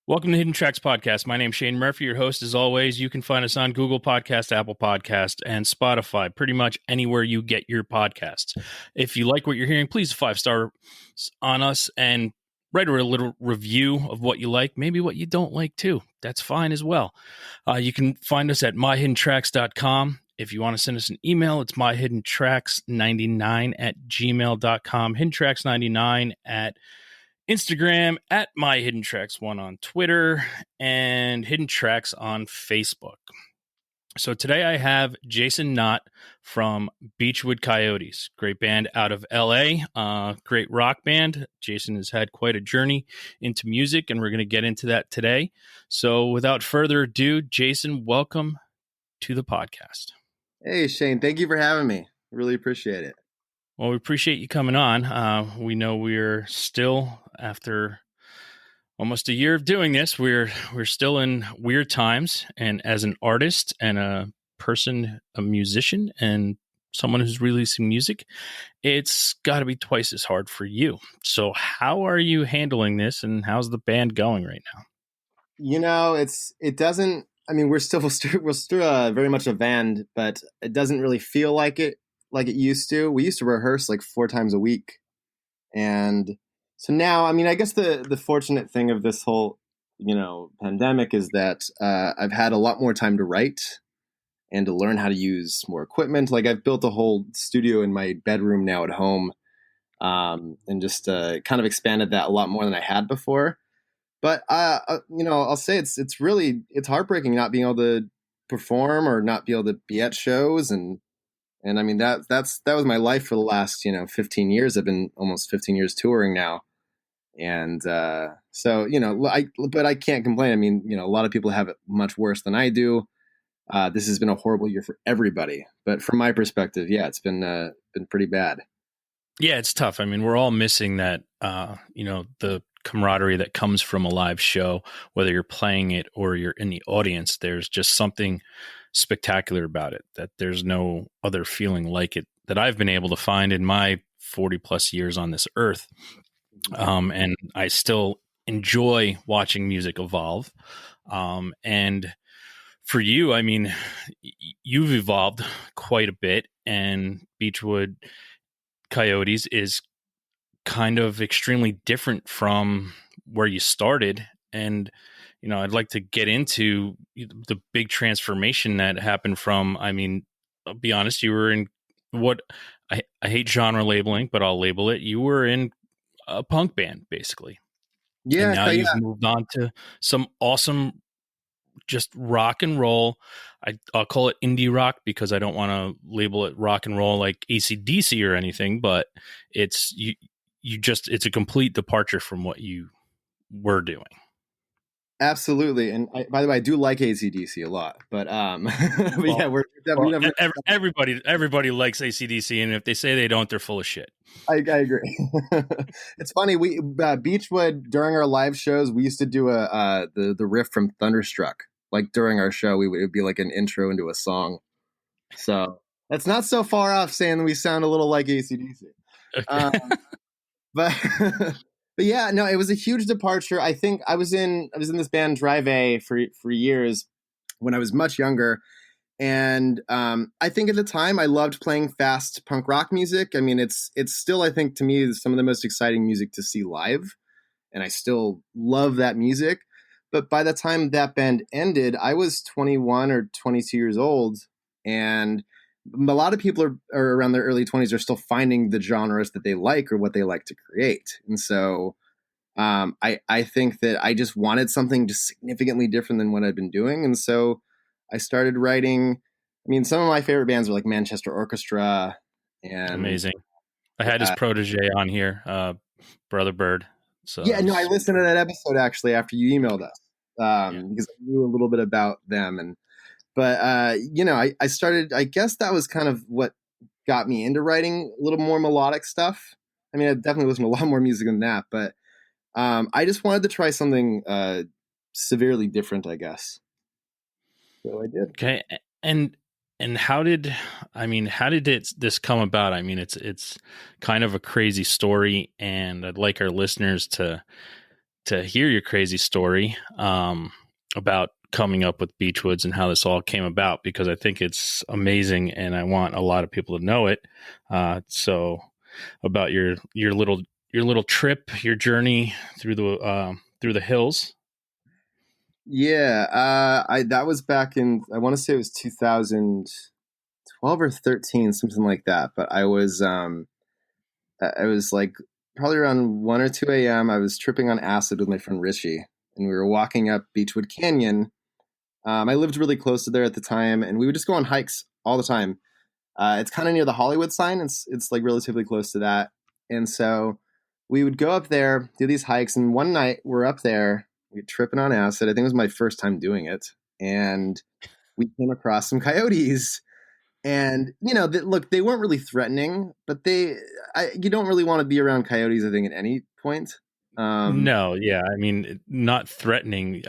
Welcome to Hidden Tracks Podcast. My name's Shane Murphy, your host. As always, you can find us on Google Podcast, Apple Podcast, and Spotify, pretty much anywhere you get your podcasts. If you like what you're hearing, please 5-star on us and write a little review of what you like, maybe what you don't like too. That's fine as well. You can find us at myhiddentracks.com. If you want to send us an email, it's myhiddentracks99@gmail.com, hiddentracks99 at Instagram, at myhiddentracks1 on Twitter, and Hidden Tracks on Facebook. So today I have Jason Nott from Beachwood Coyotes, great band out of LA, great rock band. Jason has had quite a journey into music, and we're going to get into that today. So without further ado, Jason, welcome to the podcast. Hey, Shane, thank you for having me. Really appreciate it. Well, we appreciate you coming on. We know we're still, after almost a year of doing this, we're still in weird times. And as an artist and a person, a musician, and someone who's releasing music, it's got to be twice as hard for you. So how are you handling this, and how's the band going right now? You know, we're still very much a band, but it doesn't really feel like it used to. We used to rehearse like 4 times a week. And so now, I guess the fortunate thing of this whole, pandemic is that I've had a lot more time to write and to learn how to use more equipment. Like I've built a whole studio in my bedroom now at home, and just kind of expanded that a lot more than I had before. But, I'll say it's heartbreaking not being able to perform or not be able to be at shows. And I mean, that was my life for the last, 15 years. I've been almost 15 years touring now. And so, but I can't complain. I mean, a lot of people have it much worse than I do. This has been a horrible year for everybody. But from my perspective, yeah, it's been pretty bad. Yeah, it's tough. I mean, we're all missing that, the camaraderie that comes from a live show, whether you're playing it or you're in the audience. There's just something spectacular about it, that there's no other feeling like it that I've been able to find in my 40 plus years on this earth. And I still enjoy watching music evolve. And for you, I mean, you've evolved quite a bit, and Beachwood Coyotes is kind of extremely different from where you started. And I'd like to get into the big transformation that happened from, I'll be honest, you were in what I hate genre labeling, but I'll label it. You were in a punk band, basically. Yeah. And now you've moved on to some awesome, just rock and roll. I'll call it indie rock because I don't want to label it rock and roll like AC/DC or anything, but it's it's a complete departure from what you were doing. Absolutely. And by the way, I do like AC/DC a lot, but, everybody likes AC/DC. And if they say they don't, they're full of shit. I agree. It's funny. We, Beachwood, during our live shows, we used to do the riff from Thunderstruck. Like during our show, it would be like an intro into a song. So that's not so far off saying that we sound a little like AC/DC. Okay. But yeah, no, it was a huge departure. I think I was in this band Drive A for years when I was much younger. And I think at the time I loved playing fast punk rock music. I mean, it's still, I think, to me, some of the most exciting music to see live. And I still love that music. But by the time that band ended, I was 21 or 22 years old. And a lot of people are around their early 20s are still finding the genres that they like or what they like to create. And so I think that I just wanted something just significantly different than what I'd been doing. And so I started writing. I mean, some of my favorite bands are like Manchester Orchestra. And amazing. I had his protege on here, Brother Bird. So yeah, no, I listened to that episode actually after you emailed us, because I knew a little bit about them. But I started, I guess that was kind of what got me into writing a little more melodic stuff. I mean, I definitely listened to a lot more music than that, but I just wanted to try something severely different, I guess. So I did. Okay. And how did this come about? I mean, it's kind of a crazy story, and I'd like our listeners to to hear your crazy story about coming up with Beachwoods and how this all came about, because I think it's amazing and I want a lot of people to know it. So about your little trip, your journey through the hills. Yeah, I that was back in, I want to say it was 2012 or 13, something like that. But I was like probably around 1 or 2 a.m. I was tripping on acid with my friend Richie, and we were walking up Beachwood Canyon. I lived really close to there at the time, and we would just go on hikes all the time. It's kind of near the Hollywood sign. It's like relatively close to that, and so we would go up there, do these hikes. And one night we're up there, we're tripping on acid. I think it was my first time doing it, and we came across some coyotes. And look, they weren't really threatening, but you don't really want to be around coyotes, I think, at any point. No, yeah, I mean, not threatening.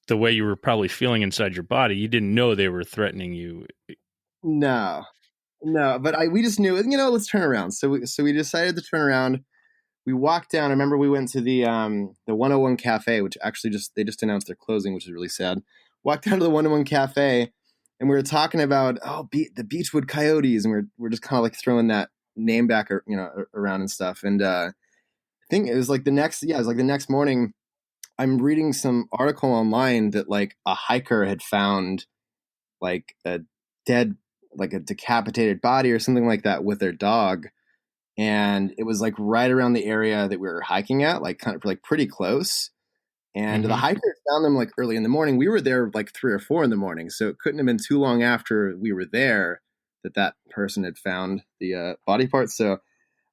The way you were probably feeling inside your body, you didn't know they were threatening you. No, no, but we just knew, let's turn around. So we decided to turn around. We walked down. I remember we went to the 101 Cafe, which actually they just announced they're closing, which is really sad. Walked down to the 101 Cafe, and we were talking about the Beachwood Coyotes, and we're just kind of like throwing that name back, around and stuff. And I think it was like the next morning. I'm reading some article online that like a hiker had found like a dead, like a decapitated body or something like that with their dog. And it was like right around the area that we were hiking at, like kind of like pretty close. And the Mm-hmm. hikers found them like early in the morning. We were there like 3 or 4 in the morning, so it couldn't have been too long after we were there that person had found the body parts. So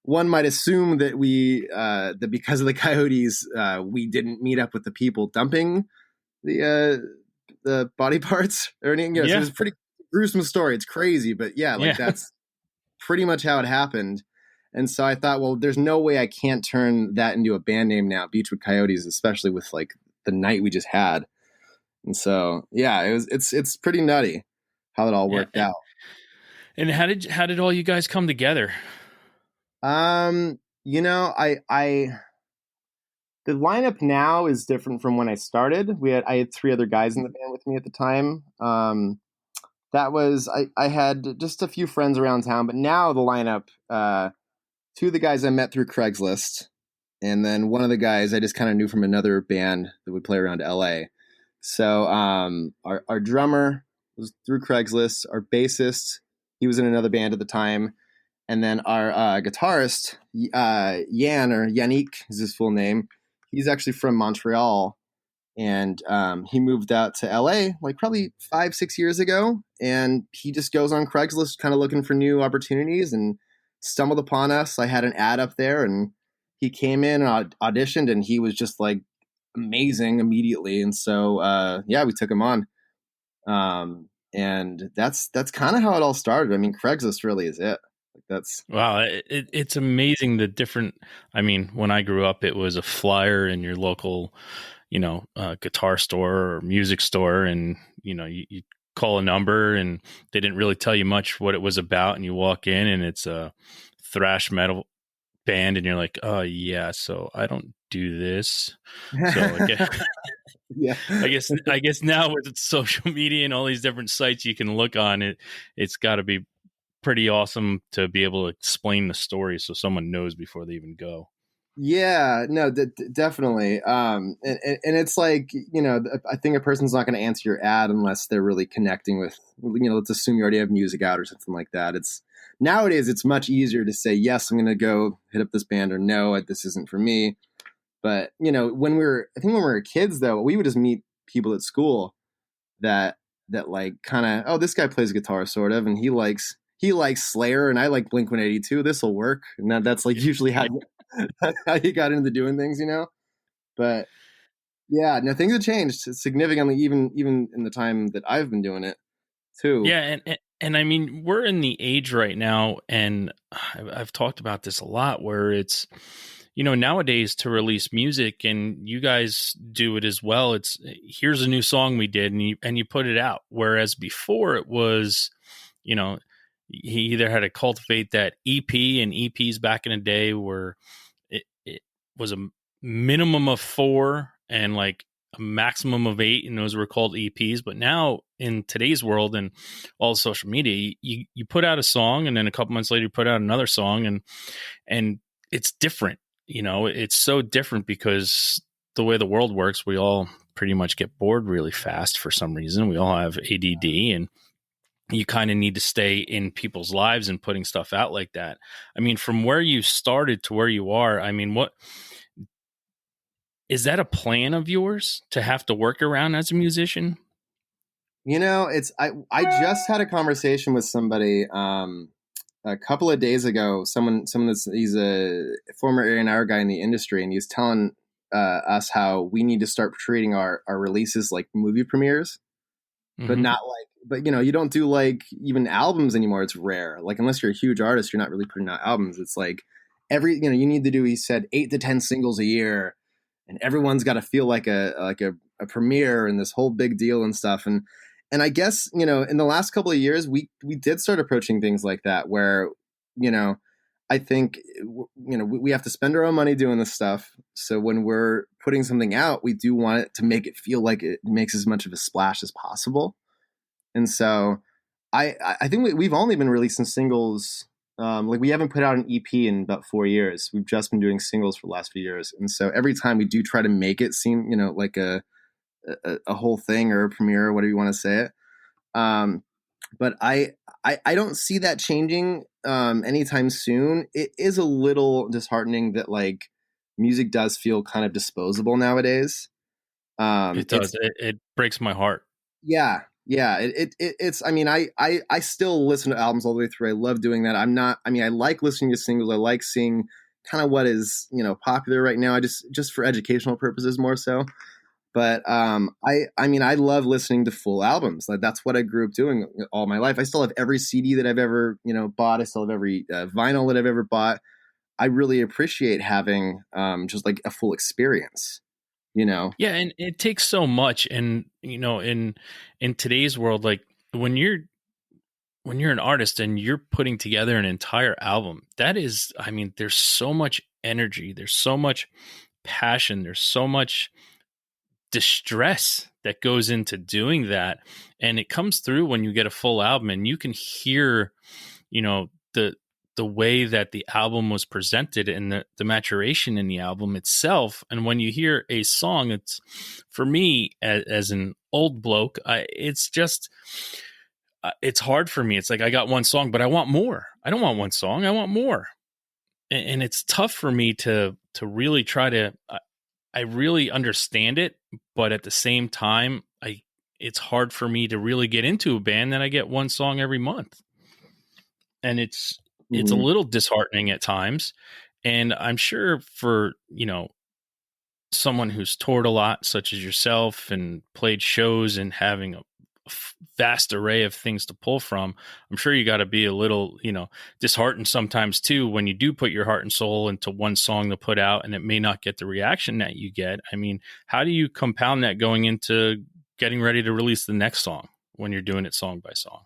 one might assume that that because of the coyotes, we didn't meet up with the people dumping the body parts or anything. So it Yeah, was a pretty gruesome story. It's crazy, but yeah, like yeah, that's pretty much how it happened. And so I thought, well, there's no way I can't turn that into a band name now, Beachwood Coyotes, especially with like the night we just had. And so yeah, it's pretty nutty how it all yeah. worked out. And how did all you guys come together? I the lineup now is different from when I started. I had 3 other guys in the band with me at the time. That was I had just a few friends around town, but now the lineup, 2 of the guys I met through Craigslist, and then one of the guys I just kind of knew from another band that would play around LA. So our drummer was through Craigslist. Our bassist, he was in another band at the time, and then our guitarist, Yan, or Yannick is his full name. He's actually from Montreal, and he moved out to LA like probably 5-6 years ago, and he just goes on Craigslist kind of looking for new opportunities and stumbled upon us. I had an ad up there, and he came in and auditioned, and he was just like amazing immediately. And so yeah, we took him on, and that's kind of how it all started. I mean, Craigslist really is it. Like that's Wow, it's amazing the different. I mean, when I grew up, it was a flyer in your local, guitar store or music store, and you call a number, and they didn't really tell you much what it was about, and you walk in, and it's a thrash metal band, and you're like, oh yeah, so I don't do this. So yeah. I guess now with social media and all these different sites you can look on it, it's got to be pretty awesome to be able to explain the story so someone knows before they even go. Yeah, no, definitely. And it's like, I think a person's not going to answer your ad unless they're really connecting with, let's assume you already have music out or something like that. Nowadays it's much easier to say, yes, I'm going to go hit up this band, or no, this isn't for me. But, when we were kids though, we would just meet people at school that like kind of, oh, this guy plays guitar sort of, and he likes Slayer, and I like Blink-182. This will work. And that's like usually how you got into doing things. But yeah, no, things have changed significantly, even in the time that I've been doing it too. Yeah, and I mean, we're in the age right now, and I've talked about this a lot, where it's, nowadays to release music, and you guys do it as well. It's, here's a new song we did, and you put it out. Whereas before it was, you know, he either had to cultivate that EP, and EPs back in the day were, it was a minimum of 4 and like a maximum of 8, and those were called EPs. But now in today's world and all social media, you put out a song, and then a couple months later you put out another song, and it's different. It's so different because the way the world works, we all pretty much get bored really fast for some reason. We all have ADD, and you kind of need to stay in people's lives and putting stuff out like that. I mean, from where you started to where you are, I mean, what is that a plan of yours to have to work around as a musician? It's I just had a conversation with somebody a couple of days ago. Someone that's he's a former A&R guy in the industry, and he's telling us how we need to start treating our releases like movie premieres, but Mm-hmm. not like, but you don't do like even albums anymore. It's rare. Like, unless you're a huge artist, you're not really putting out albums. It's like you need to do, he said, 8 to 10 singles a year, and everyone's got to feel like a premiere and this whole big deal and stuff. And I guess, in the last couple of years, we did start approaching things like that where, I think, we have to spend our own money doing this stuff. So when we're putting something out, we do want it to make it feel like it makes as much of a splash as possible. And so I think we've only been releasing singles. Like, we haven't put out an EP in about 4 years. We've just been doing singles for the last few years. And so every time we do try to make it seem, like a whole thing or a premiere or whatever you want to say it. But I don't see that changing anytime soon. It is a little disheartening that like music does feel kind of disposable nowadays. It It's does. It breaks my heart. Yeah, yeah. It's. I mean, I still listen to albums all the way through. I love doing that. I'm not. I mean, I like listening to singles. I like seeing kind of what is popular right now. I just for educational purposes more so. But I mean, I love listening to full albums. Like, that's what I grew up doing all my life. I still have every CD that I've ever bought. I still have every vinyl that I've ever bought. I really appreciate having just like a full experience. You know. Yeah, and it takes so much, and in today's world, like when you're an artist and you're putting together an entire album, that is, I mean, there's so much energy, there's so much passion, there's so much distress that goes into doing that, and it comes through when you get a full album, and you can hear the way that the album was presented and the maturation in the album itself. And when you hear a song, it's, for me as an old bloke, it's just it's hard for me. It's like, I got one song, but I want more. I don't want one song, I want more. And it's tough for me to really try to I really understand it, but at the same time, it's hard for me to really get into a band that I get one song every month. And it's a Mhm. little disheartening at times. And I'm sure for, someone who's toured a lot, such as yourself, and played shows and having a vast array of things to pull from, I'm sure you got to be a little, disheartened sometimes too when you do put your heart and soul into one song to put out and it may not get the reaction that you get. I mean, how do you compound that going into getting ready to release the next song when you're doing it song by song?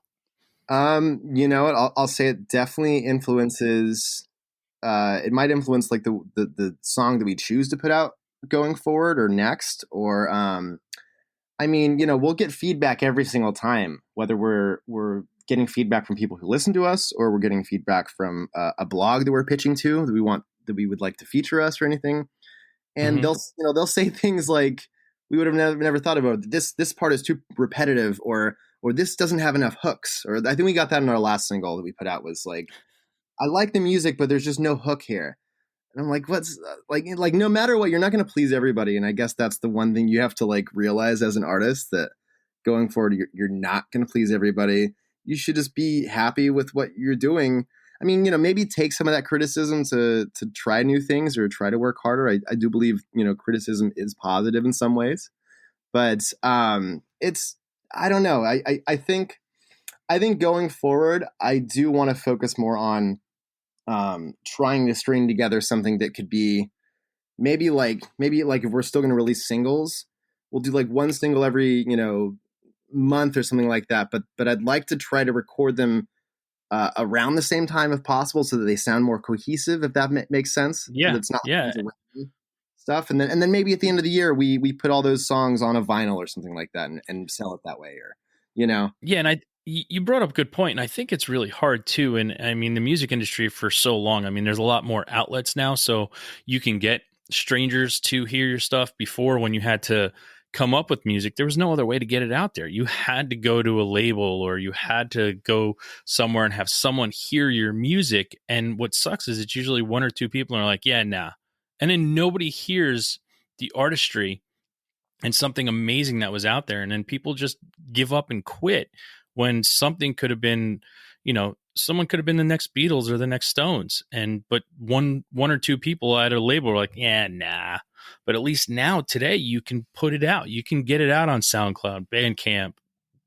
You know what? I'll say it definitely influences. It might influence like the song that we choose to put out going forward or next. Or I mean, we'll get feedback every single time, whether we're getting feedback from people who listen to us, or we're getting feedback from a blog that we're pitching to that we would like to feature us or anything. And Mm-hmm. they'll say things like, we would have never thought about this part is too repetitive, or this doesn't have enough hooks. Or I think we got that in our last single that we put out, was like, I like the music, but there's just no hook here. And I'm like, what's like no matter what, you're not going to please everybody. And I guess that's the one thing you have to like realize as an artist, that going forward, you're not going to please everybody. You should just be happy with what you're doing. I mean, maybe take some of that criticism to try new things or try to work harder. I do believe, criticism is positive in some ways, but it's, I don't know. I think going forward, I do want to focus more on trying to string together something that could be maybe like if we're still going to release singles, we'll do like one single every month or something like that. But I'd like to try to record them around the same time if possible, so that they sound more cohesive. If that makes sense, so that Yeah. it's not Yeah. stuff stuff, and then maybe at the end of the year we put all those songs on a vinyl or something like that and sell it that way, or you know. Yeah, and you brought up a good point, and I think it's really hard too. And I mean, the music industry for so long, I mean, there's a lot more outlets now, so you can get strangers to hear your stuff. Before, when you had to come up with music, there was no other way to get it out there. You had to go to a label, or you had to go somewhere and have someone hear your music. And what sucks is it's usually one or two people are like, yeah, nah. And then nobody hears the artistry and something amazing that was out there. And then people just give up and quit when something could have been, someone could have been the next Beatles or the next Stones. But one or two people at a label were like, yeah, nah. But at least now today you can put it out. You can get it out on SoundCloud, Bandcamp,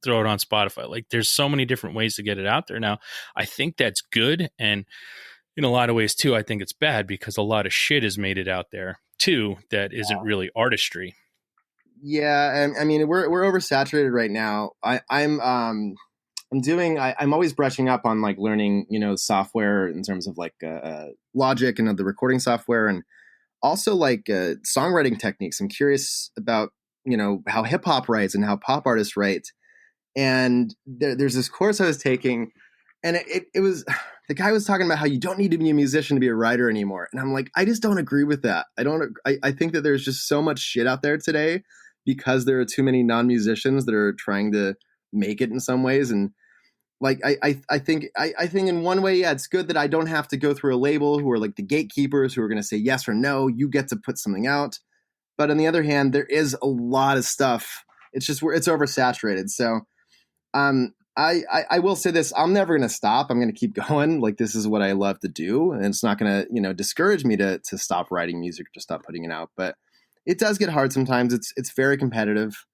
throw it on Spotify. Like, there's so many different ways to get it out there now. I think that's good. And in a lot of ways too, I think it's bad because a lot of shit has made it out there too that isn't really artistry. Yeah, and I mean we're oversaturated right now. I'm always brushing up on like learning software in terms of like Logic and the recording software, and also like songwriting techniques. I'm curious about how hip hop writes and how pop artists write. And there's this course I was taking, and it was the guy was talking about how you don't need to be a musician to be a writer anymore, and I'm like, I just don't agree with that. I think that there's just so much shit out there today because there are too many non-musicians that are trying to make it in some ways. And like I think in one way, yeah, it's good that I don't have to go through a label who are like the gatekeepers who are going to say yes or no, you get to put something out. But on the other hand, there is a lot of stuff. It's just it's oversaturated. So I will say this, I'm never going to stop. I'm going to keep going. Like, this is what I love to do, and it's not going to discourage me to stop writing music or to stop putting it out. But it does get hard sometimes. It's very competitive.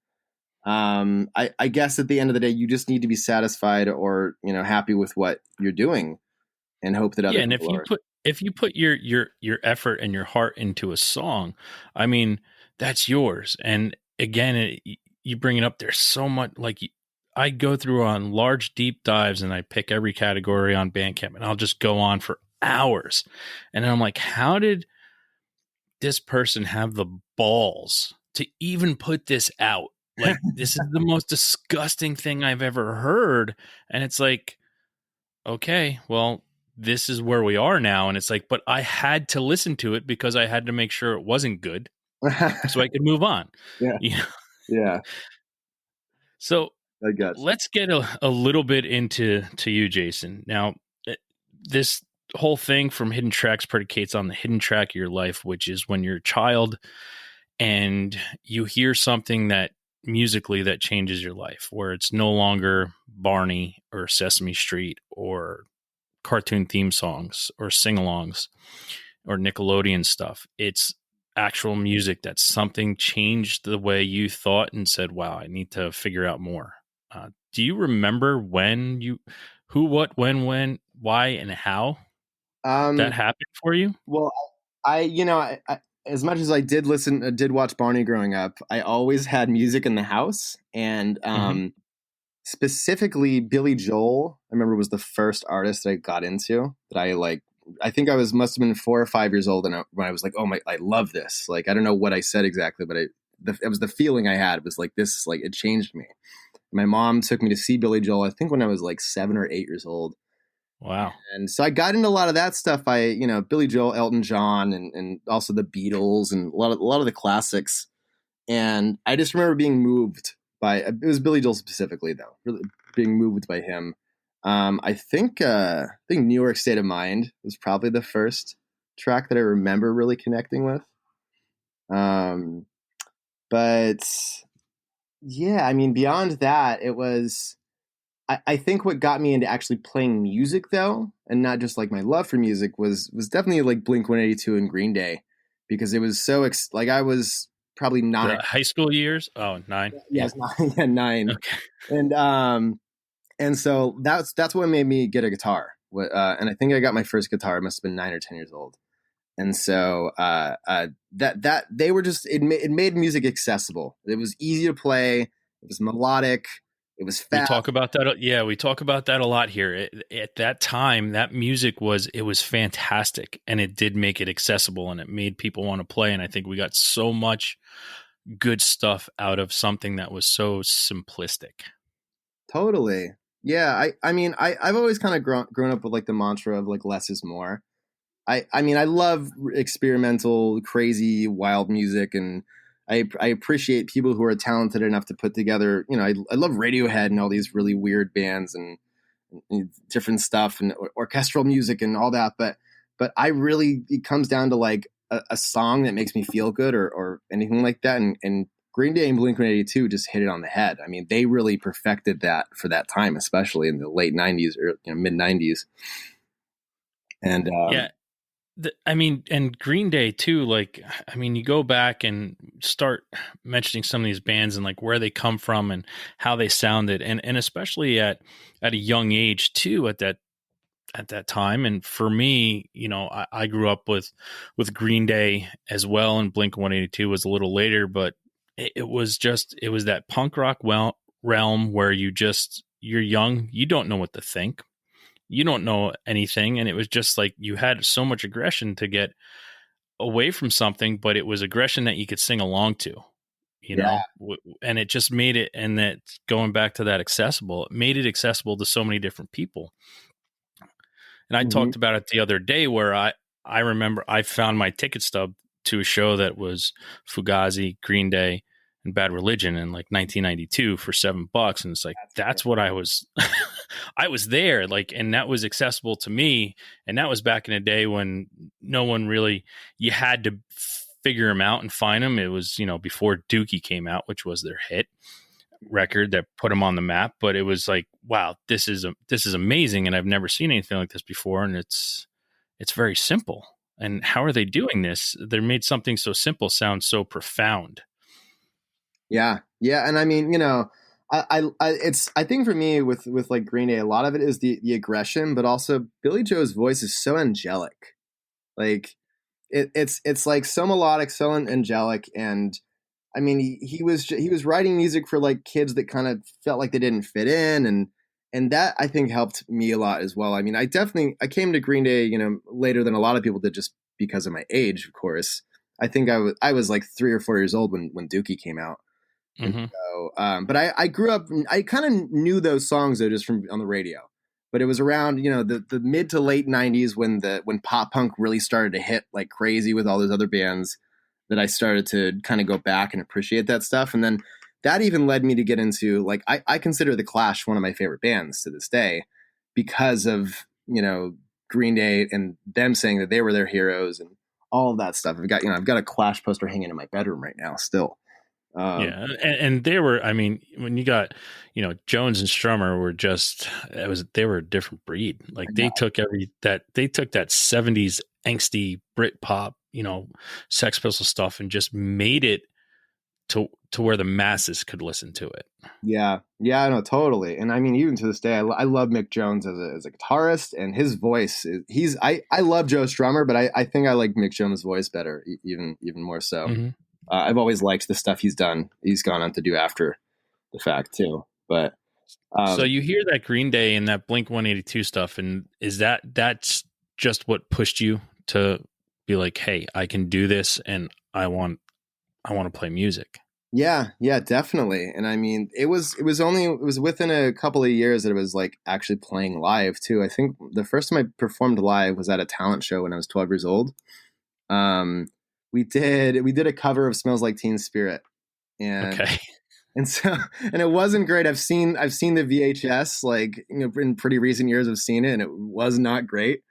I guess at the end of the day, you just need to be satisfied or happy with what you're doing, and hope that other and people are. if you put your effort and your heart into a song, I mean, that's yours. And again, you bring it up. There's so much, like, I go through on large deep dives and I pick every category on Bandcamp, and I'll just go on for hours. And I'm like, how did this person have the balls to even put this out? Like, this is the most disgusting thing I've ever heard. And it's like, okay, well, this is where we are now. And it's like, but I had to listen to it because I had to make sure it wasn't good so I could move on. Yeah. Yeah. So I guess. let's get a little bit into you, Jason. Now, this whole thing from Hidden Tracks predicates on the hidden track of your life, which is when you're a child and you hear something that musically that changes your life, where it's no longer Barney or Sesame Street or cartoon theme songs or sing-alongs or Nickelodeon stuff. It's actual music that something changed the way you thought and said, wow, I need to figure out more. Do you remember who, what, when, why, and how that happened for you? Well, I as much as I did watch Barney growing up, I always had music in the house, and specifically Billy Joel, I remember, was the first artist I got into that I like. I think must have been 4 or 5 years old, and when I was like, oh my, I love this. Like, I don't know what I said exactly, but it was the feeling I had. It was like, this, like, it changed me. My mom took me to see Billy Joel, I think when I was like 7 or 8 years old. Wow. And so I got into a lot of that stuff. Billy Joel, Elton John, and also the Beatles, and a lot of the classics. And I just remember being moved by, it was Billy Joel specifically though, really being moved by him. I think New York State of Mind was probably the first track that I remember really connecting with. But yeah, I mean, beyond that, it was, I think what got me into actually playing music though, and not just like my love for music, was definitely like Blink-182 and Green Day, because it was so like I was probably 9. The high school years? Oh, 9. Yes, yeah. 9. Yeah, 9. Okay. And so that's what made me get a guitar. And I think I got my first guitar, I must have been 9 or 10 years old. And so that they were just, it made music accessible. It was easy to play. It was melodic. It was We fast. talk about that. Yeah, we talk about that a lot here. At that time, that music was fantastic, and it did make it accessible, and it made people want to play. And I think we got so much good stuff out of something that was so simplistic. Totally. Yeah. I mean, I've always kind of grown up with like the mantra of like less is more. I mean, I love experimental, crazy, wild music, and I appreciate people who are talented enough to put together. You know, I love Radiohead and all these really weird bands and different stuff and orchestral music and all that. But I really, it comes down to like a song that makes me feel good or anything like that. And Green Day and Blink-182 just hit it on the head. I mean, they really perfected that for that time, especially in the late '90s or mid '90s. And Yeah, I mean, and Green Day too. Like, I mean, you go back and start mentioning some of these bands and like where they come from and how they sounded, and especially at a young age too. At that time, and for me, I grew up with Green Day as well, and Blink-182 was a little later, but it was that punk rock realm where you're young, you don't know what to think, you don't know anything, and it was just like you had so much aggression to get away from something, but it was aggression that you could sing along to, yeah. and it just made it, and that going back to that accessible, it made it accessible to so many different people. And I Mhm. talked about it the other day where I remember I found my ticket stub to a show that was Fugazi, Green Day, and Bad Religion in like 1992 for $7. And it's like, That's great. that's what I was, I was there, like, and that was accessible to me. And that was back in a day when no one really, you had to figure them out and find them. It was, before Dookie came out, which was their hit record that put them on the map. But it was like, wow, this is amazing, and I've never seen anything like this before. And it's very simple. And how are they doing this? They made something so simple sound so profound. Yeah, yeah, and I mean, I think for me with like Green Day, a lot of it is the aggression, but also Billy Joe's voice is so angelic. Like it's like so melodic, so angelic, and I mean, he was writing music for like kids that kind of felt like they didn't fit in, and that I think helped me a lot as well. I mean, I came to Green Day, later than a lot of people did, just because of my age, of course. I think I was like 3 or 4 years old when Dookie came out, and Hmm. so but I grew up. I kind of knew those songs though just from on the radio. But it was around the mid to late '90s when pop punk really started to hit like crazy with all those other bands that I started to kind of go back and appreciate that stuff. And then that even led me to get into like I consider the Clash one of my favorite bands to this day because of Green Day and them saying that they were their heroes and all of that stuff. I've got a Clash poster hanging in my bedroom right now still. Yeah, and they were. I mean, when you got, Jones and Strummer were just. They were a different breed. Like they took that '70s angsty Brit pop, Sex Pistol stuff, and just made it to where the masses could listen to it. Yeah, yeah, no, totally. And I mean, even to this day, I love Mick Jones as a guitarist, and his voice. I love Joe Strummer, but I think I like Mick Jones' voice better, even more so. Hmm. I've always liked the stuff he's done. He's gone on to do after the fact too. But So um, you hear that Green Day and that Blink-182 stuff, and that's just what pushed you to be like, hey, I can do this, and I want to play music. yeah, yeah, definitely. And I mean, it was within a couple of years that it was like actually playing live too. I think the first time I performed live was at a talent show when I was 12 years old. Um, we did a cover of "Smells Like Teen Spirit," and Okay. and so and it wasn't great. I've seen the VHS like in pretty recent years. I've seen it, and it was not great.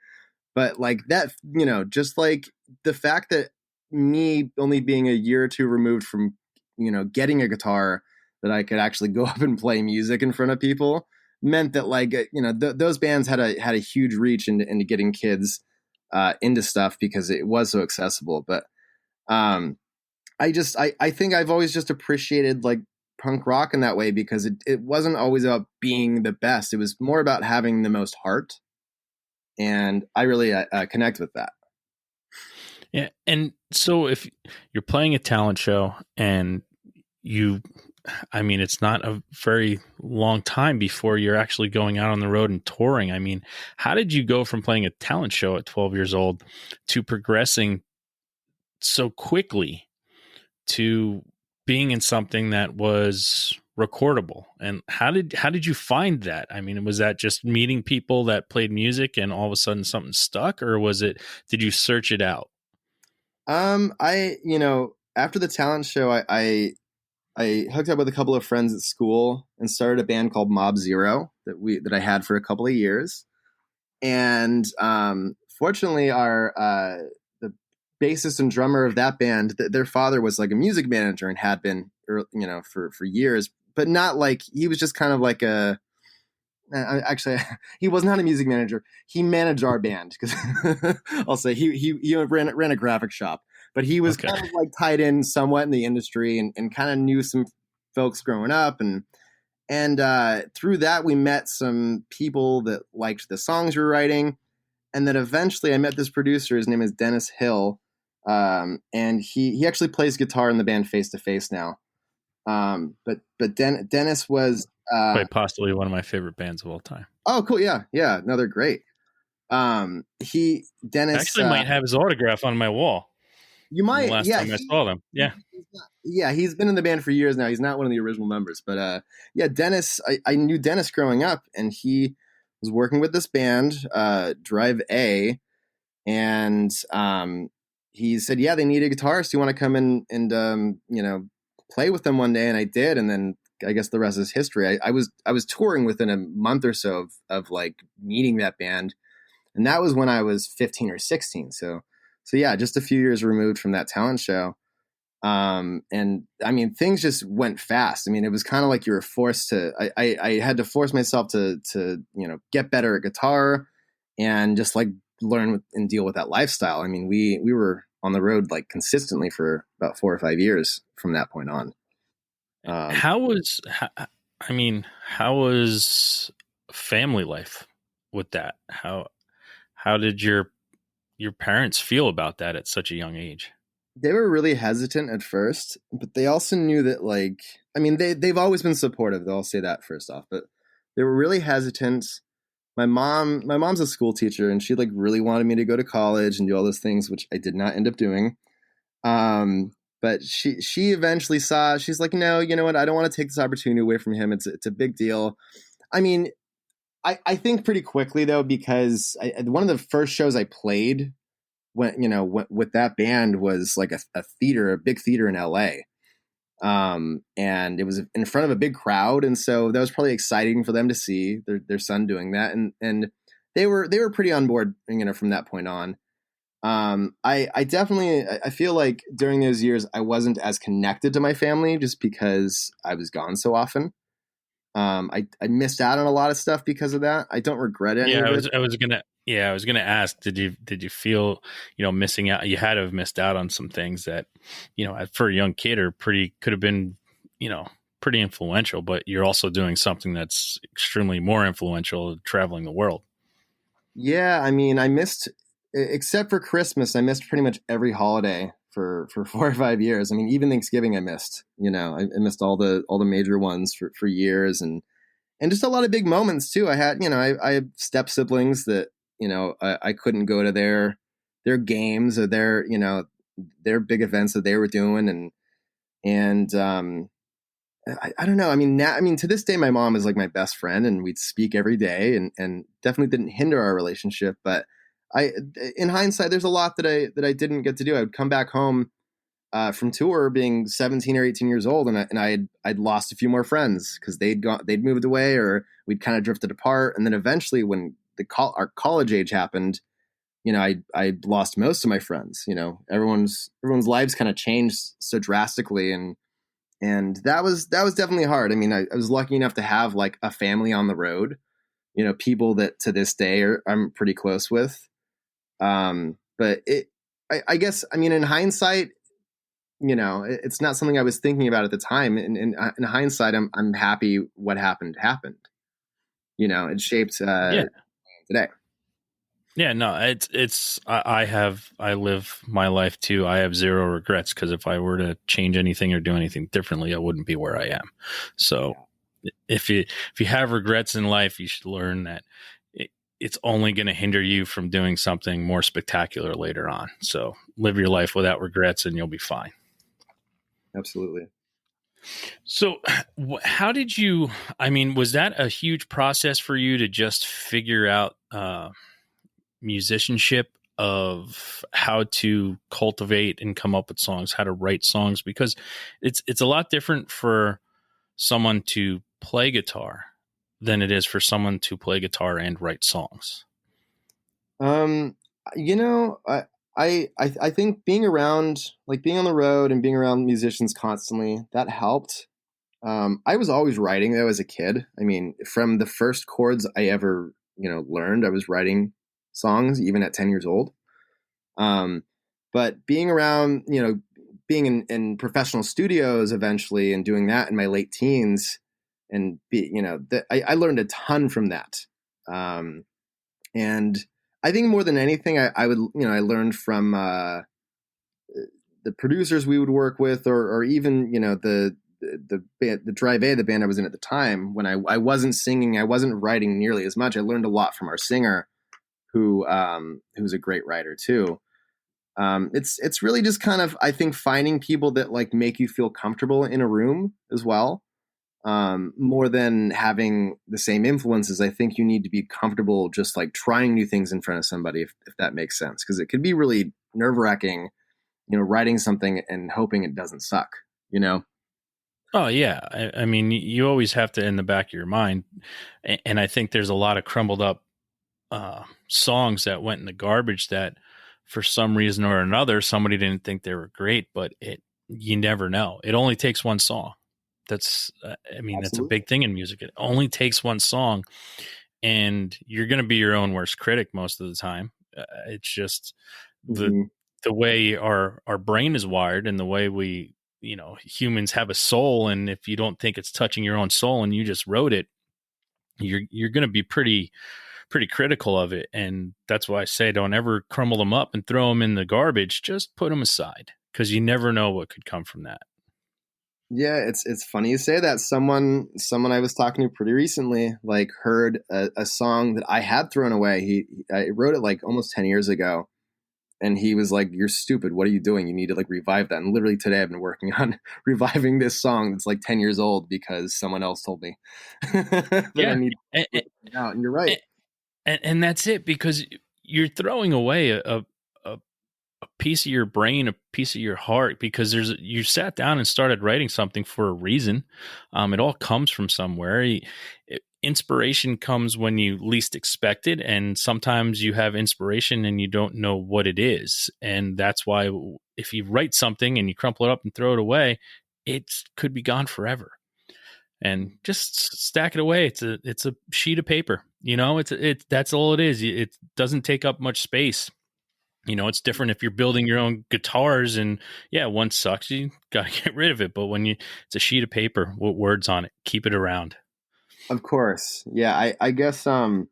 But like that, just like the fact that me only being a year or two removed from getting a guitar that I could actually go up and play music in front of people meant that like those bands had a huge reach into getting kids into stuff because it was so accessible. But um, I think I've always just appreciated like punk rock in that way because it wasn't always about being the best. It was more about having the most heart, and I really connect with that. Yeah, and so if you're playing a talent show and you I mean, it's not a very long time before you're actually going out on the road and touring. I mean, how did you go from playing a talent show at 12 years old to progressing so quickly to being in something that was recordable? And how did you find that? I mean, was that just meeting people that played music and all of a sudden something stuck, or was it, did you search it out? After the talent show, I hooked up with a couple of friends at school and started a band called Mob Zero that I had for a couple of years. And fortunately, our the bassist and drummer of that band, their father was like a music manager and had been, for years, but not like, he was just kind of like actually, he was not a music manager. He managed our band, because I'll say he ran a graphic shop, but he was Okay. kind of like tied in somewhat in the industry, and kind of knew some folks growing up, and through that we met some people that liked the songs we were writing, and then eventually I met this producer. His name is Dennis Hill, and he actually plays guitar in the band Face to Face now. But Dennis was Quite possibly one of my favorite bands of all time. oh, cool. Yeah. No, they're great. He I Dennis. actually might have his autograph on my wall You from the might. last Yeah. time I saw them. Yeah. He's not, yeah. He's been in the band for years now. He's not one of the original members, but yeah. Dennis. I knew Dennis growing up, and he was working with this band, Drive A, and he said, "Yeah, they need a guitarist. Do you want to come in and play with them one day?" And I did, and then I guess the rest is history. I was touring within a month or so of like meeting that band, and that was when I was 15 or 16. So yeah, just a few years removed from that talent show. And I mean, things just went fast. I mean, it was kind of like you were forced to. I had to force myself to get better at guitar, and just like learn and deal with that lifestyle. I mean, we were on the road like consistently for about 4 or 5 years from that point on. Um, How was family life with that? How did your parents feel about that at such a young age? they were really hesitant at first, but they also knew that, like, I mean, they've always been supportive. I'll say that first off, but they were really hesitant. My mom's a school teacher, and she like really wanted me to go to college and do all those things, which I did not end up doing. But she eventually saw. She's like, no, you know what? I don't want to take this opportunity away from him. It's a big deal. I mean, I think pretty quickly though, because one of the first shows I played with that band was like a theater, a big theater in LA. And it was in front of a big crowd, and so that was probably exciting for them to see their son doing that, and they were pretty on board, from that point on. I definitely, I feel like during those years I wasn't as connected to my family, just because I was gone so often. I missed out on a lot of stuff because of that. I don't regret any Yeah, of it. I was gonna ask, did you feel, missing out? You had to have missed out on some things that, for a young kid are could have been, pretty influential, but you're also doing something that's extremely more influential, traveling the world. Yeah, I mean, I missed, except for Christmas, I missed pretty much every holiday for 4 or 5 years. I mean, even Thanksgiving, I missed. I missed all the major ones for years, and just a lot of big moments too. I had, I have step siblings that I couldn't go to their games or their big events that they were doing, and I don't know. I mean, now, I mean, to this day, my mom is like my best friend, and we'd speak every day, and definitely didn't hinder our relationship. But I, in hindsight, there's a lot that I didn't get to do. I would come back home from tour being 17 or 18 years old, and I'd lost a few more friends because they'd moved away, or we'd kind of drifted apart. And then eventually, when our college age happened, I lost most of my friends. Everyone's lives kind of changed so drastically, and that was definitely hard. I mean, I was lucky enough to have like a family on the road, people that to this day I'm pretty close with. But I guess, I mean, in hindsight, it's not something I was thinking about at the time. In hindsight, I'm happy what happened happened. It shaped Yeah. today. Yeah, no, I live my life too. I have zero regrets because if I were to change anything or do anything differently, I wouldn't be where I am. So Yeah, if you have regrets in life, you should learn that it, it's only going to hinder you from doing something more spectacular later on. So live your life without regrets, and you'll be fine. absolutely. So, how did you? I mean, was that a huge process for you to just figure out musicianship of how to cultivate and come up with songs, how to write songs? Because it's a lot different for someone to play guitar than it is for someone to play guitar and write songs. Um, you know, I think being around, like being on the road and being around musicians constantly, that helped. I was always writing though as a kid. I mean, from the first chords I ever, learned, I was writing songs even at 10 years old. Um, but being around, being in professional studios eventually and doing that in my late teens and I learned a ton from that. Um, and I think more than anything, I would, I learned from the producers we would work with, or even, the Drive A, the band I was in at the time, when I wasn't singing, I wasn't writing nearly as much. I learned a lot from our singer, who's a great writer too. It's really just kind of, I think, finding people that like make you feel comfortable in a room as well. More than having the same influences, I think you need to be comfortable just like trying new things in front of somebody, if that makes sense, because it could be really nerve wracking, writing something and hoping it doesn't suck, you know? Oh yeah, I mean, you always have to in the back of your mind, and I think there's a lot of crumbled up songs that went in the garbage that, for some reason or another, somebody didn't think they were great. But you never know. It only takes one song. I mean, that's a Absolutely. big thing in music. It only takes one song, and you're going to be your own worst critic most of the time. It's just the Hmm. the way our brain is wired, and the way we, humans have a soul. And if you don't think it's touching your own soul and you just wrote it, you're going to be pretty critical of it. And that's why I say don't ever crumble them up and throw them in the garbage. Just put them aside, because you never know what could come from that. Yeah, it's funny you say that. Someone I was talking to pretty recently like heard a song that I had thrown away. I wrote it like almost 10 years ago, and he was like, "You're stupid. What are you doing? You need to like revive that." And literally today, I've been working on reviving this song that's like 10 years old because someone else told me that I Yeah. need to And, put it out. And you're right. and that's it, because you're throwing away a piece of your brain, a piece of your heart, because you sat down and started writing something for a reason. It all comes from somewhere. Inspiration comes when you least expect it, and sometimes you have inspiration and you don't know what it is. And that's why if you write something and you crumple it up and throw it away, it could be gone forever. And just stack it away. It's a sheet of paper. It's that's all it is. It doesn't take up much space. It's different if you're building your own guitars, and yeah, one sucks, you got to get rid of it. But when it's a sheet of paper with words on it, keep it around. Of course. Yeah, I guess I'm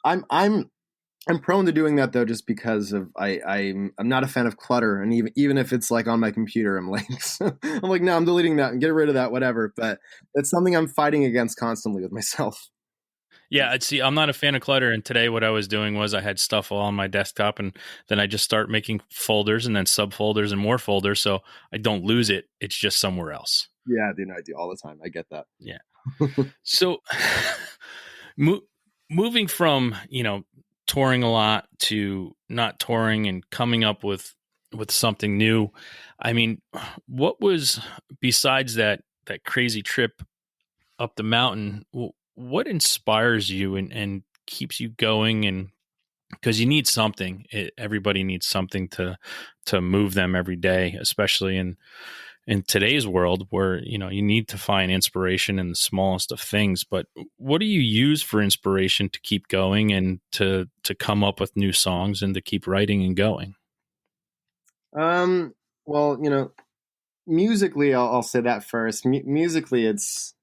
I'm I'm prone to doing that though, just because of I'm not a fan of clutter, and even if it's like on my computer, I'm like I'm like, no, I'm deleting that and get rid of that, whatever. But it's something I'm fighting against constantly with myself. Yeah, I'd see. I'm not a fan of clutter, and today what I was doing was I had stuff all on my desktop, and then I just start making folders and then subfolders and more folders, so I don't lose it. It's just somewhere else. Yeah, dude, I do all the time. I get that. Yeah. So, mo- moving from touring a lot to not touring and coming up with something new. I mean, what was, besides that crazy trip up the mountain? What inspires you and keeps you going? And because you need something, everybody needs something to move them every day, especially in today's world where you need to find inspiration in the smallest of things. But what do you use for inspiration to keep going and to come up with new songs and to keep writing and going? Um, well, musically, I'll say that first. Musically, it's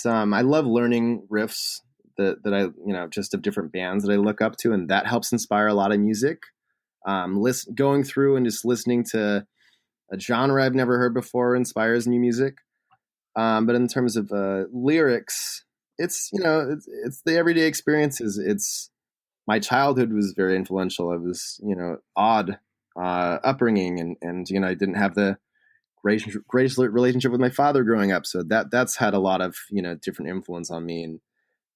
I love learning riffs that I, just of different bands that I look up to, and that helps inspire a lot of music. Going through and just listening to a genre I've never heard before inspires new music. But in terms of lyrics, it's it's the everyday experiences. It's my childhood was very influential. I was odd upbringing, and I didn't have the greatest relationship with my father growing up, so that's had a lot of different influence on me.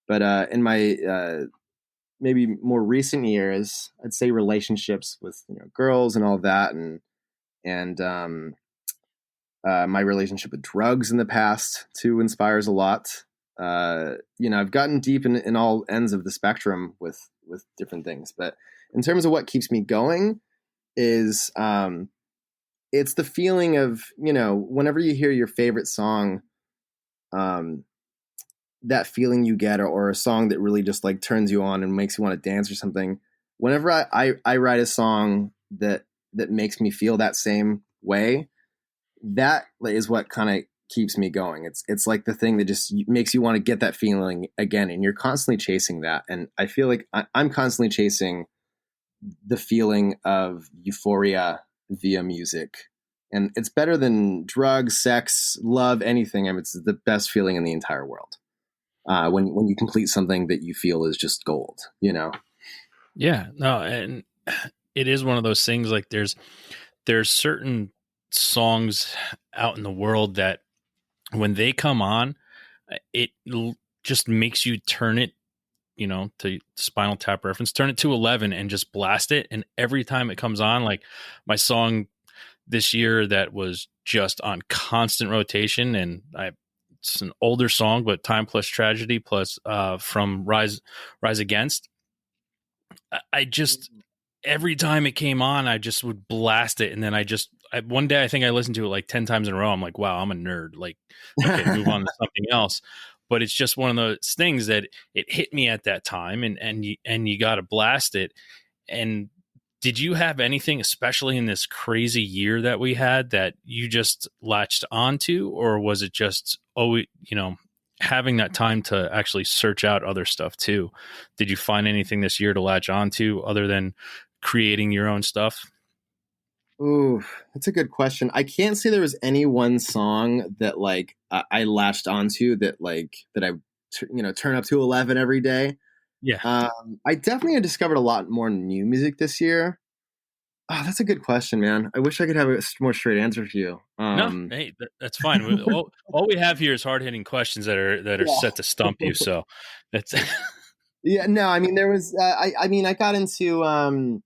But in my maybe more recent years, I'd say relationships with girls and all that, and my relationship with drugs in the past too inspires a lot. I've gotten deep in all ends of the spectrum with different things, but in terms of what keeps me going is it's the feeling of whenever you hear your favorite song, that feeling you get, or a song that really just like turns you on and makes you want to dance or something. Whenever I write a song that makes me feel that same way, that is what kind of keeps me going. It's like the thing that just makes you want to get that feeling again, and you're constantly chasing that. And I feel like I'm constantly chasing the feeling of euphoria via music, and it's better than drugs, sex, love, anything. I mean, it's the best feeling in the entire world. When you complete something that you feel is just gold, Yeah, no, and it is one of those things. Like there's certain songs out in the world that when they come on, it just makes you turn it, to Spinal Tap reference, turn it to 11 and just blast it. And every time it comes on, like my song this year that was just on constant rotation, and it's an older song, but Time Plus Tragedy plus from Rise Against. I just every time it came on, I just would blast it, and then one day I think I listened to it like 10 times in a row. I'm like, wow, I'm a nerd. Like, okay, move on to something else. But it's just one of those things that it hit me at that time, and you got to blast it. And did you have anything, especially in this crazy year that we had, that you just latched onto, or was it just having that time to actually search out other stuff too? Did you find anything this year to latch onto other than creating your own stuff? Ooh, that's a good question. I can't say there was any one song that like I latched onto that I turn up to 11 every day. Yeah. I definitely have discovered a lot more new music this year. Oh, that's a good question, man. I wish I could have a more straight answer for you. No, hey, that's fine. All we have here is hard hitting questions that are Yeah. set to stump you. So that's Yeah, no, I mean there was I got into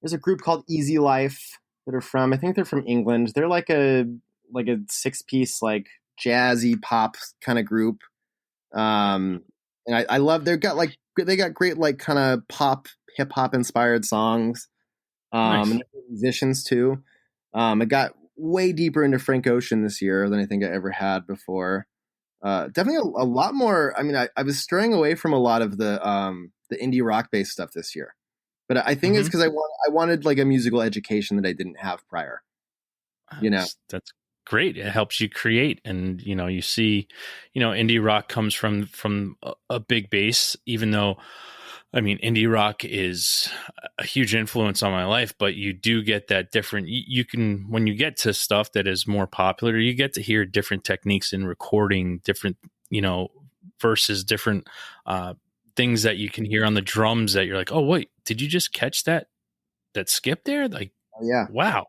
there's a group called Easy Life that are from, I think they're from England. They're like a 6-piece like jazzy pop kind of group. And I love they got great like kind of pop hip hop inspired songs. nice. And musicians too. I got way deeper into Frank Ocean this year than I think I ever had before. Definitely a lot more. I mean, I was straying away from a lot of the indie rock based stuff this year, but I think it's because I wanted like a musical education that I didn't have prior. That's great. It helps you create, and you see, indie rock comes from a big base. Even though, I mean, indie rock is a huge influence on my life, but you do get that different. You can, when you get to stuff that is more popular, you get to hear different techniques in recording, different versus different things that you can hear on the drums that you're like, oh wait, did you just catch that skip there? Like, Oh, yeah. wow.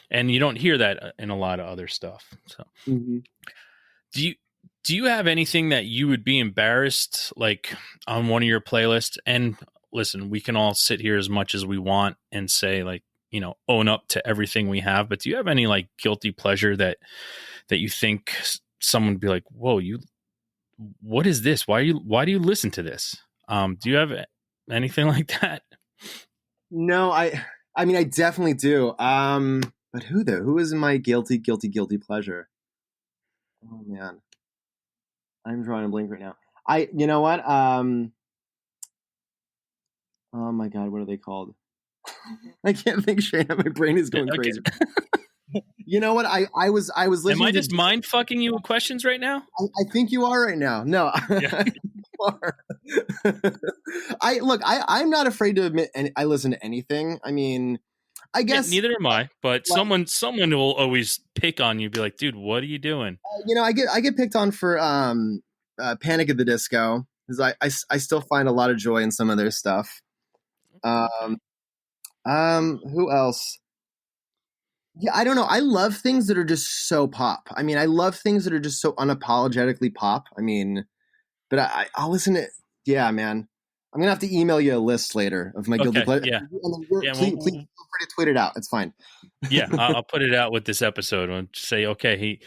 And you don't hear that in a lot of other stuff. So do you have anything that you would be embarrassed like on one of your playlists? And listen, we can all sit here as much as we want and say like, own up to everything we have, but do you have any like guilty pleasure that you think someone would be like, whoa, what is this? Why do you listen to this? Do you have anything like that? No, I mean I definitely do. But who is my guilty pleasure? Oh man, I'm drawing a blank right now. You know what? Oh my god, what are they called? I can't think straight. My brain is going crazy. You know what? I was listening. Am I just mind fucking you with questions right now? I think you are right now. No. Yeah. far. I'm not afraid to admit I listen to anything. I mean, I Yeah, guess neither am I. But like, someone will always pick on you, be like, "Dude, what are you doing?" I get picked on for Panic at the Disco because I still find a lot of joy in some of their stuff. Okay. Um, who else? Yeah, I don't know. I love things that are just so pop. I mean, I love things that are just so unapologetically pop. I mean, but I'll listen to. Yeah, man. I'm gonna have to email you a list later of my guilty Okay. pleasure. Yeah. Yeah. Please feel free to tweet it out. It's fine. Yeah. I'll put it out with this episode and say, okay,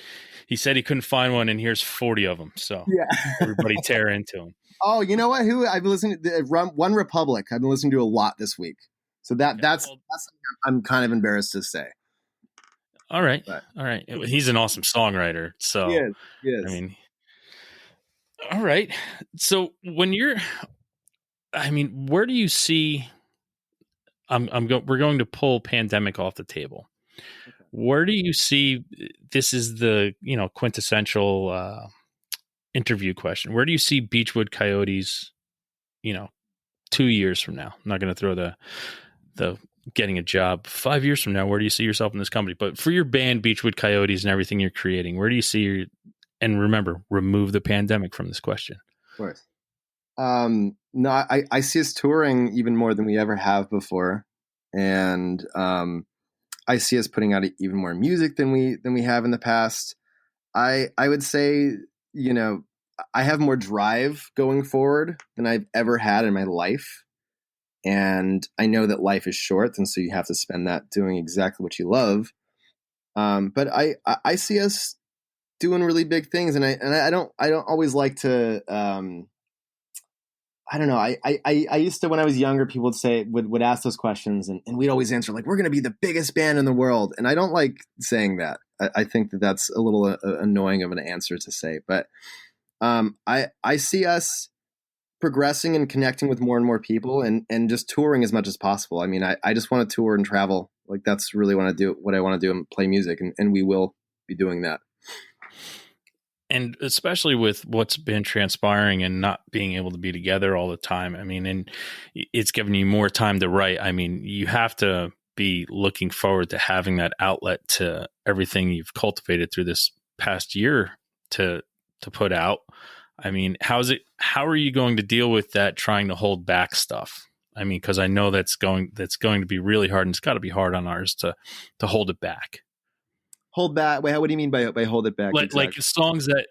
he said he couldn't find one, and here's 40 of them. So Yeah. everybody tear into them. Oh, you know what? Who I've been listening to? One Republic. I've been listening to a lot this week. So Okay. that's Well, something I'm kind of embarrassed to say. all right. But All right. He's an awesome songwriter. he So, is. He I is. mean, all right. So where do you see? We're going to pull pandemic off the table. Okay. Where do you see? This is the quintessential interview question. Where do you see Beachwood Coyotes? 2 years from now. I'm not going to throw the getting a job 5 years from now. Where do you see yourself in this company? But for your band, Beachwood Coyotes, and everything you're creating, where do you see and remember, remove the pandemic from this question. Of course. No, I see us touring even more than we ever have before, and I see us putting out even more music than we have in the past. I would say, you know, I have more drive going forward than I've ever had in my life. And I know that life is short, and so you have to spend that doing exactly what you love. But I see us doing really big things, and I don't always like to. I don't know. I used to, when I was younger, people would ask those questions, and we'd always answer like, we're going to be the biggest band in the world, and I don't like saying that. I think that that's a little annoying of an answer to say, but I see us progressing and connecting with more and more people, and just touring as much as possible. I mean, I just want to tour and travel. Like, that's really what I want to do, and play music, and we will be doing that. And especially with what's been transpiring and not being able to be together all the time. I mean, and it's given you more time to write. I mean, you have to be looking forward to having that outlet to everything you've cultivated through this past year to put out. I mean, how are you going to deal with that, trying to hold back stuff? I mean, because I know that's going to be really hard, and it's got to be hard on ours to hold it back. Hold back. Wait, what do you mean by hold it back? Like Exactly.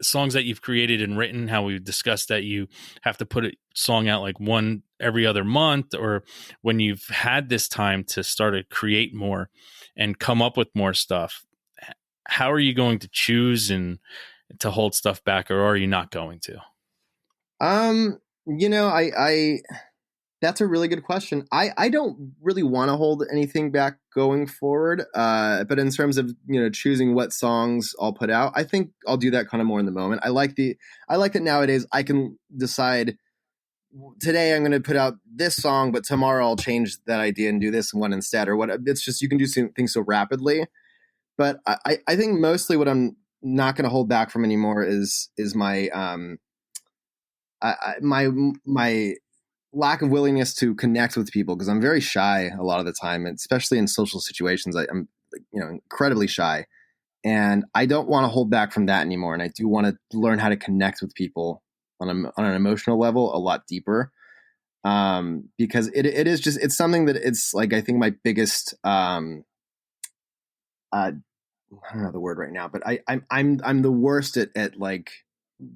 songs that you've created and written, how we've discussed that you have to put a song out like one every other month, or when you've had this time to start to create more and come up with more stuff, how are you going to choose and to hold stuff back, or are you not going to? I that's a really good question. I don't really want to hold anything back going forward. But in terms of, choosing what songs I'll put out, I think I'll do that kind of more in the moment. I like that nowadays I can decide, today I'm going to put out this song, but tomorrow I'll change that idea and do this one instead, or what. It's just, you can do things so rapidly. But I think mostly what I'm not going to hold back from anymore is my my lack of willingness to connect with people, because I'm very shy a lot of the time, and especially in social situations. I'm incredibly shy, and I don't want to hold back from that anymore. And I do want to learn how to connect with people on an emotional level a lot deeper, because it is just, it's something that, it's like, I think my biggest I don't know the word right now, but I'm the worst at like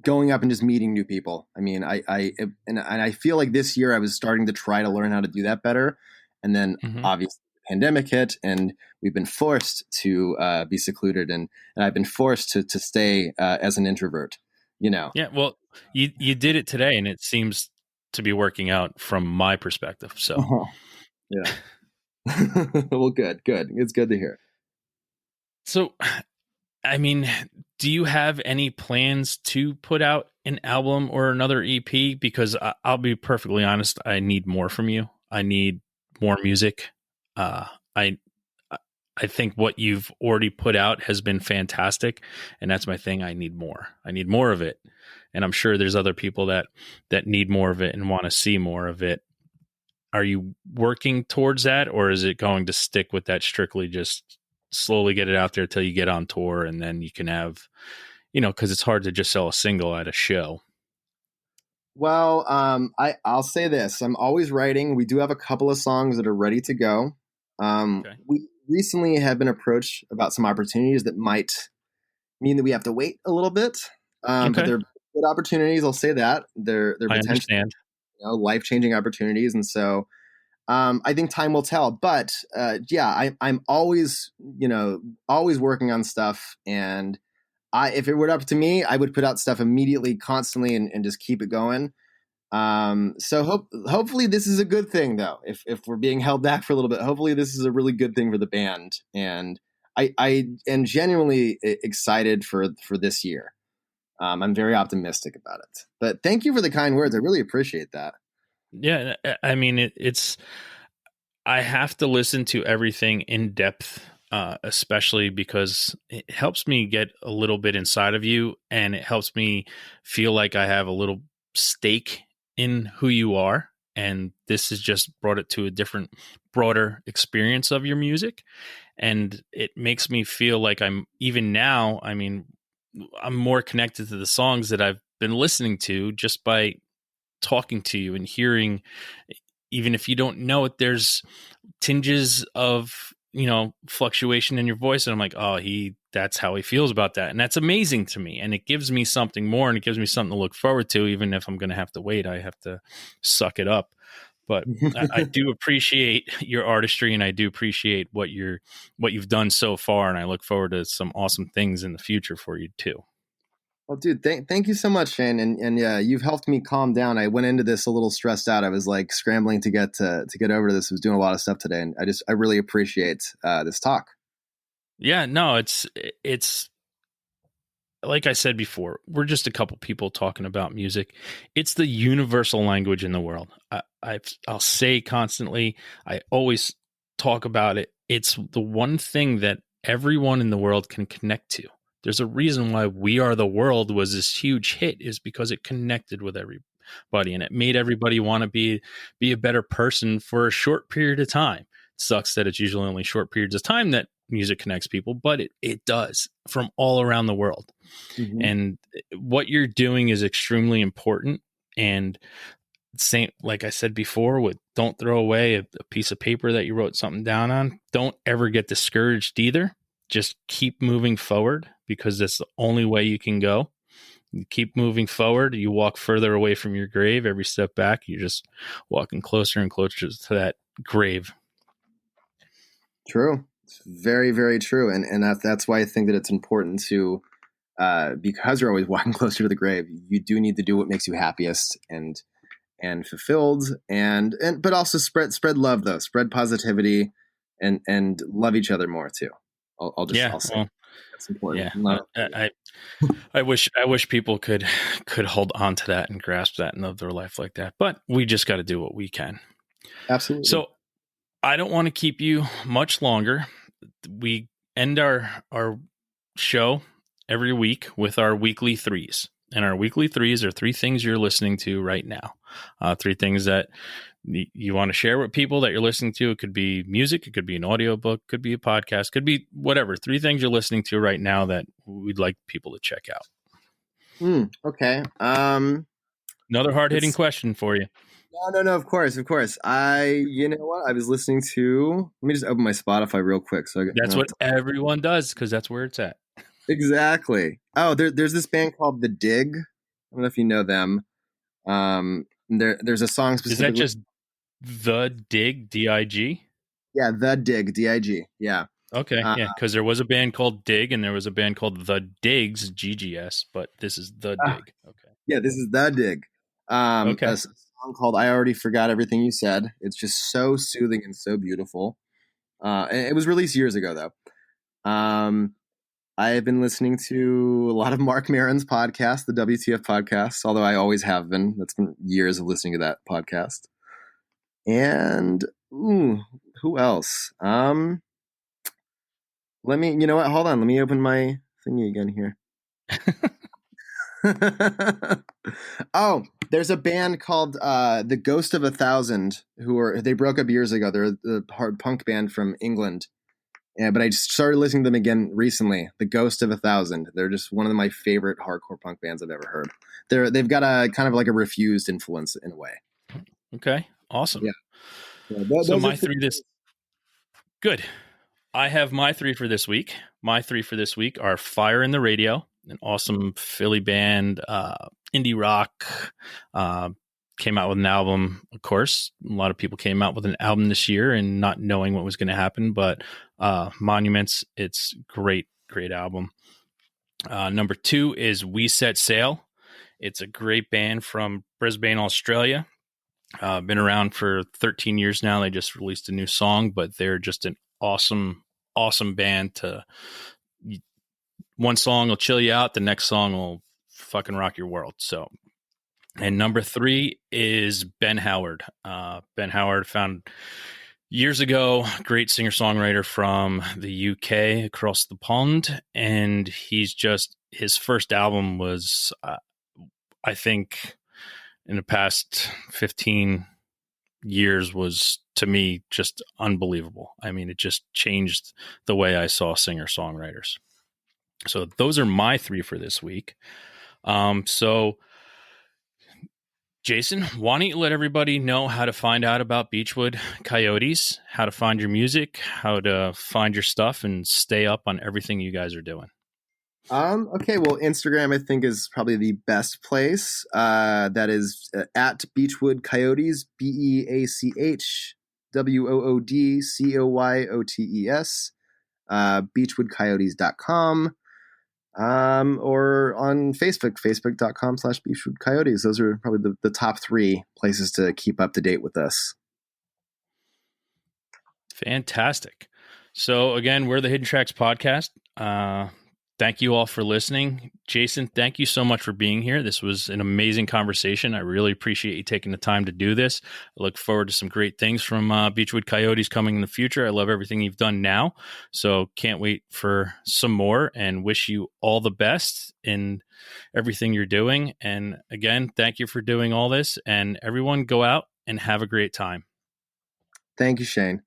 going up and just meeting new people. I mean, and I feel like this year I was starting to try to learn how to do that better, and then Mm-hmm. obviously the pandemic hit, and we've been forced to be secluded, and I've been forced to stay as an introvert. Yeah, well, you did it today, and it seems to be working out from my perspective. So, Yeah. Well, good. It's good to hear. so I mean, do you have any plans to put out an album or another EP? Because I'll be perfectly honest, I need more from you. I need more music. I I think what you've already put out has been fantastic, and that's my thing. I need more. I need more of it, and I'm sure there's other people that need more of it and want to see more of it. Are you working towards that, or is it going to stick with that strictly just slowly get it out there till you get on tour, and then you can have, because it's hard to just sell a single at a show. Well, I'll say this: I'm always writing. We do have a couple of songs that are ready to go. Okay. We recently have been approached about some opportunities that might mean that we have to wait a little bit, but Okay. they're good opportunities. I'll say that they're I potentially understand. life changing opportunities, and so I think time will tell. But yeah, I'm always always working on stuff, and if it were up to me, I would put out stuff immediately, constantly, and just keep it going. So hopefully this is a good thing, though. If we're being held back for a little bit, hopefully this is a really good thing for the band, and I am genuinely excited for this year. I'm very optimistic about it. But thank you for the kind words. I really appreciate that. Yeah, I mean, it's I have to listen to everything in depth, especially because it helps me get a little bit inside of you, and it helps me feel like I have a little stake in who you are. And this has just brought it to a different, broader experience of your music. And it makes me feel like I'm even now, I mean, I'm more connected to the songs that I've been listening to just by talking to you and hearing, even if you don't know it, there's tinges of fluctuation in your voice, and I'm like, oh, that's how he feels about that, and that's amazing to me, and it gives me something more, and it gives me something to look forward to. Even if I'm going to have to wait, I have to suck it up. But I do appreciate your artistry, and I do appreciate what you've done so far, and I look forward to some awesome things in the future for you too. Well, dude, thank you so much, Shane, and yeah, you've helped me calm down. I went into this a little stressed out. I was like scrambling to get over to this. I was doing a lot of stuff today, and I really appreciate this talk. Yeah, no, it's like I said before, we're just a couple people talking about music. It's the universal language in the world. I'll say constantly, I always talk about it. It's the one thing that everyone in the world can connect to. There's a reason why We Are the World was this huge hit, is because it connected with everybody, and it made everybody want to be a better person for a short period of time. It sucks that it's usually only short periods of time that music connects people, but it does, from all around the world. Mm-hmm. And what you're doing is extremely important. And same, like I said before, with don't throw away a piece of paper that you wrote something down on. Don't ever get discouraged either. Just keep moving forward, because that's the only way you can go. You keep moving forward. You walk further away from your grave. Every step back, you're just walking closer and closer to that grave. True. It's very, very true. And that's why I think that it's important to, because you're always walking closer to the grave, you do need to do what makes you happiest and fulfilled, but also spread love, though, spread positivity, and love each other more too. Yeah. I'll say Well, that's important. yeah. Love. I wish people could hold on to that and grasp that and live their life like that. But we just got to do what we can. Absolutely. So I don't want to keep you much longer. We end our show every week with our weekly threes. And our weekly threes are three things you're listening to right now. Three things that you want to share with people that you're listening to. It could be music, it could be an audiobook, could be a podcast, could be whatever. Three things you're listening to right now that we'd like people to check out. Okay. Another hard-hitting question for you. No. Of course. You know what? I was listening to. Let me just open my Spotify real quick. That's what everyone does, because that's where it's at. Exactly. Oh, there's this band called The Dig. I don't know if you know them. There's a song specifically. Is that just The Dig, DIG? Yeah, The Dig, DIG. Yeah. Okay, yeah, because there was a band called Dig and there was a band called The Digs, GGS, but this is The Dig. Okay. Yeah, this is The Dig. Okay. A song called I Already Forgot Everything You Said. It's just so soothing and so beautiful. And it was released years ago, though. I've been listening to a lot of Mark Maron's podcast, the WTF podcast, although I always have been. That's been years of listening to that podcast. And who else? Let me, you know what? Hold on. Let me open my thingy again here. Oh, there's a band called The Ghost of a Thousand they broke up years ago. They're the hard punk band from England. Yeah, but I just started listening to them again recently. The Ghost of a Thousand. They're just one of my favorite hardcore punk bands I've ever heard. They've got a kind of like a Refused influence in a way. Okay, awesome. Yeah. So Those are my three this good. I have my three for this week. My three for this week are Fire in the Radio, an awesome Philly band, indie rock. Came out with an album, of course. A lot of people came out with an album this year and not knowing what was going to happen, but Monuments, it's great, great album. Number two is We Set Sail. It's a great band from Brisbane, Australia. Been around for 13 years now. They just released a new song, but they're just an awesome, awesome band. One song will chill you out. The next song will fucking rock your world. So, and number three is Ben Howard. Ben Howard, found years ago, great singer-songwriter from the UK across the pond. And his first album was, I think, in the past 15 years was, to me, just unbelievable. I mean, it just changed the way I saw singer-songwriters. So those are my three for this week. So Jason, why don't you let everybody know how to find out about Beachwood Coyotes, how to find your music, how to find your stuff, and stay up on everything you guys are doing? Okay, well, Instagram I think is probably the best place. That is at Beachwood Coyotes, BeachwoodCoyotes, beachwoodcoyotes.com. Or on Facebook, facebook.com/Beachwood Coyotes. Those are probably the top three places to keep up to date with us. Fantastic. So again, we're the Hidden Tracks podcast. Thank you all for listening. Jason, thank you so much for being here. This was an amazing conversation. I really appreciate you taking the time to do this. I look forward to some great things from Beachwood Coyotes coming in the future. I love everything you've done now. So can't wait for some more and wish you all the best in everything you're doing. And again, thank you for doing all this. And everyone go out and have a great time. Thank you, Shane.